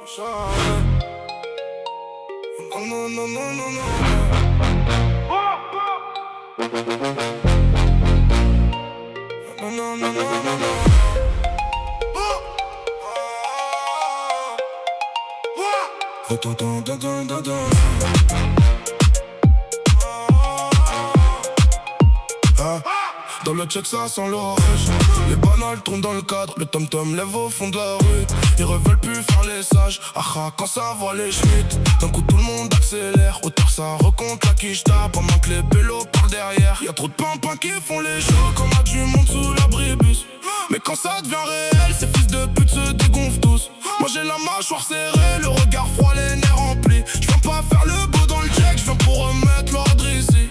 suis chargé. Non, non, non, non, non, non. Non, non, non, non, non, non. Dans le check ça sent l'orage. Les banales tournent dans le cadre. Le tom-tom lève au fond de la rue. Ils veulent plus faire les sages. Ah quand ça voit les schmitts. D'un coup tout le monde accélère. Auteur ça recompte la quiche tape. Pendant que les pélos parlent derrière. Y'a trop de pimpins qui font les shows. Comme a du monde sous l'abribus. Mais quand ça devient réel, ces fils de pute se dégonflent tous. Moi j'ai la mâchoire serrée, le regard froid, les nerfs remplis. J'viens pas faire le beau dans le check, j'viens pour remettre l'ordre ici.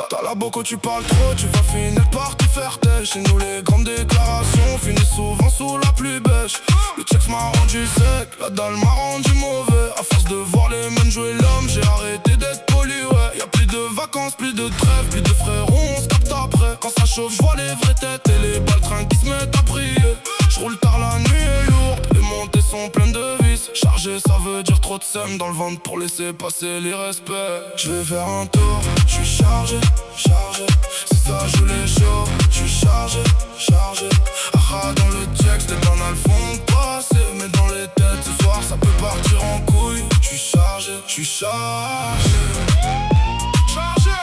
T'as la boco, tu parles trop, tu vas finir par te faire tel. Chez nous les grandes déclarations finissent souvent sous la pluie bêche. Le check m'a rendu sec, la dalle m'a rendu mauvais. À force de voir les mêmes jouer l'homme, j'ai arrêté d'être poli, ouais. Y'a plus de vacances, plus de trêve, plus de frérots, on se capte après. Quand ça chauffe, j'vois les vraies têtes et les baltrins qui se mettent à prier. J'roule tard, la nuit est lourde, les montées sont pleines de vis. Chargé, ça veut dire trop de seum dans le ventre pour laisser passer les respects. J'vais faire un tour, j'suis chargé, chargé. Si ça joue les shows, j'suis chargé, chargé. Ah dans le check, les banales font passer. Mais dans les têtes, ce soir ça peut partir en couille. J'suis chargé, j'suis chargé.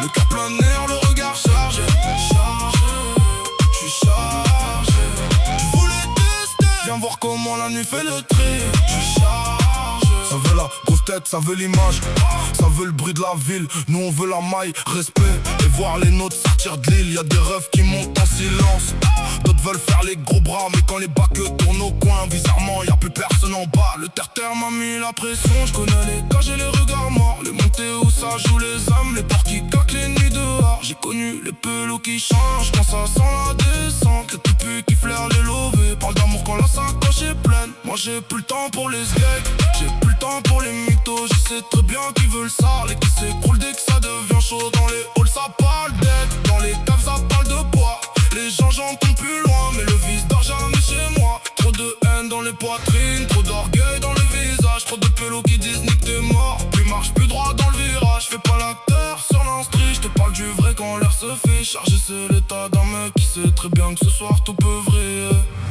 Le cœur plein de nerfs, le regard chargé, chargé. J'suis chargé. Tu voulais tester, viens voir comment la nuit fait le tri. J'suis chargé. Ça veut la grosse tête, ça veut l'image, ça veut le bruit de la ville. Nous on veut la maille, respect. Et voir les nôtres sortir de l'île. Y'a des rêves qui montent en silence. D'autres veulent faire les gros bras. Mais quand les bacs tournent au coin, bizarrement y'a plus personne en bas. Le terre-terre m'a mis la pression. J'connais les cages et les regards morts. Les montées où ça joue les âmes. Les portes qui caquent les nuits dehors. J'ai connu les pelots qui changent quand ça sent la descente. Les pupus qui flairent les lovés. Parle d'amour quand la sacoche est pleine. Moi j'ai plus le temps pour les gags. J'ai plus le temps pour les mythos. Je sais très bien qui veulent ça. Les qui s'écroulent dès que ça devient chaud. Dans les halls ça parle d'aide. Dans les caves ça parle de poids. Les gens j'entends plus loin. Mais le vice dort jamais chez moi. Trop de haine dans les poitrines. Trop d'orgueil dans le visage. Trop de pélos qui disent nique t'es mort. Plus marche plus droit dans le virage. Fais pas l'acteur sur l'instru. Je te parle du vrai quand l'air se fait. Chargé c'est l'état d'un mec qui sait très bien que ce soir tout peut vriller.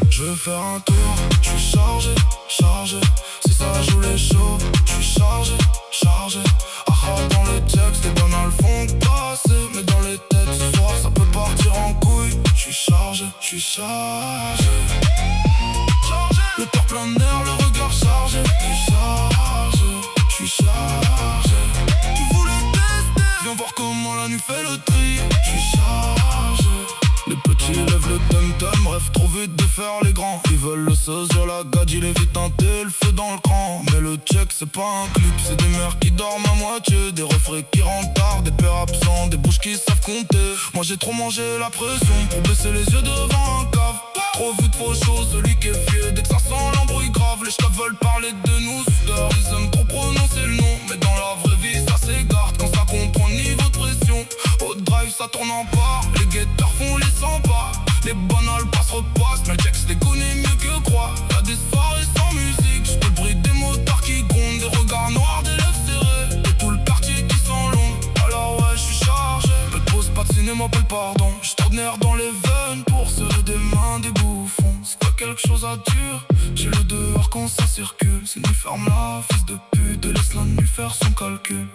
Je veux faire un tour. J'suis chargé, chargé. Si ça joue les shows, j'suis chargé, chargé. Ah dans le texte, les banales font passer. Mais dans les têtes, ce soir ça peut partir en couille. J'suis chargé, j'suis chargé. Le cœur plein de nerfs, le regard chargé. J'suis chargé, j'suis chargé. Tu voulais tester, viens voir comment la nuit fait le tri. J'suis chargé. Les petits lèvent le tom-tom, rêvent trop vite de faire les grands. Ils veulent le sauce sur la gadge, il est vite teinté, le feu dans le cran. Mais le check c'est pas un clip, c'est des mères qui dorment à moitié. Des refrains qui rentrent tard, des pères absents, des bouches qui savent compter. Moi j'ai trop mangé la pression pour baisser les yeux devant un cave. Trop vu de faux choses, celui qui est fier dès que ça sent l'embrouille grave. Les ch'tats veulent parler de nous, ils aiment trop prononcer le nom. Mais dans la vraie vie ça s'égare, quand ça comprend le niveau de pression. Au drive ça tourne en part, les guetteurs font les 100 pas. Les banales passent repassent, mais le texte les connaît mieux que croix. Y'a des soirées sans musique, j'peux le bruit des motards qui grondent. Des regards noirs, des lèvres serrées, et tout le quartier qui sent l'ombre. Alors ouais j'suis chargé, peu de pause, pas de cinéma, pas le pardon. J'suis nerf dans les veines pour serrer des mains des bouffons. Si t'as quelque chose à dire, j'ai le dehors quand ça circule. C'est nuit ferme là, fils de pute, et laisse la nuit faire son calcul.